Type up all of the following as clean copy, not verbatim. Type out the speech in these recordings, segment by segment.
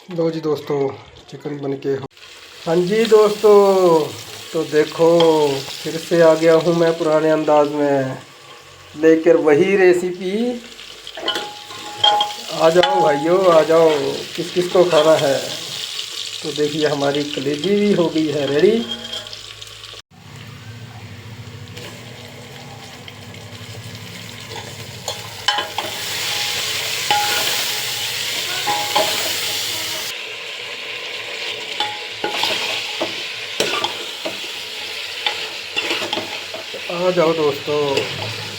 लो जी दोस्तों, चिकन बन के हो। हाँ जी दोस्तों, तो देखो फिर से आ गया हूँ मैं पुराने अंदाज में लेकर वही रेसिपी। आ जाओ भाइयों, आ जाओ, किस किस को खाना है। तो देखिए हमारी कलेजी भी हो गई है रेडी। आ जाओ दोस्तों,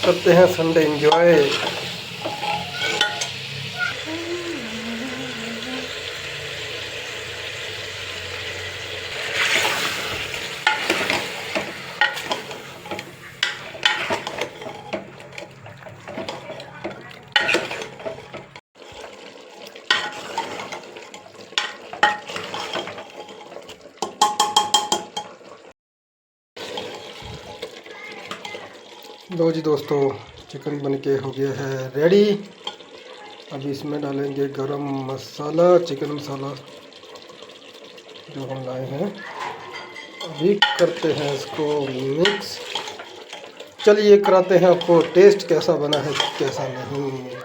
करते हैं संडे एंजॉय। लो जी दोस्तों, चिकन बन के हो गया है रेडी। अब इसमें डालेंगे गरम मसाला, चिकन मसाला जो हम लाए हैं। अभी करते हैं इसको मिक्स। चलिए कराते हैं आपको टेस्ट कैसा बना है कैसा नहीं।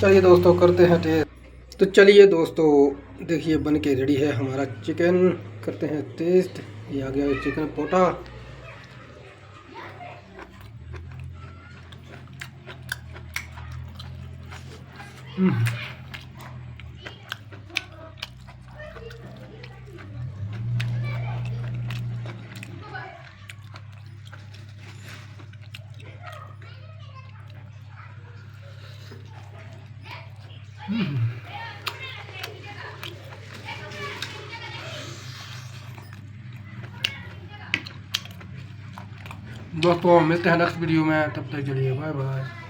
चलिए दोस्तों करते हैं टेस्ट। तो चलिए दोस्तों, देखिए बन के रेडी है हमारा चिकन। करते हैं टेस्ट। ये आ गया चिकन पोटा। दोस्तों मिलते हैं नेक्स्ट वीडियो में, तब तक चलिए बाय बाय।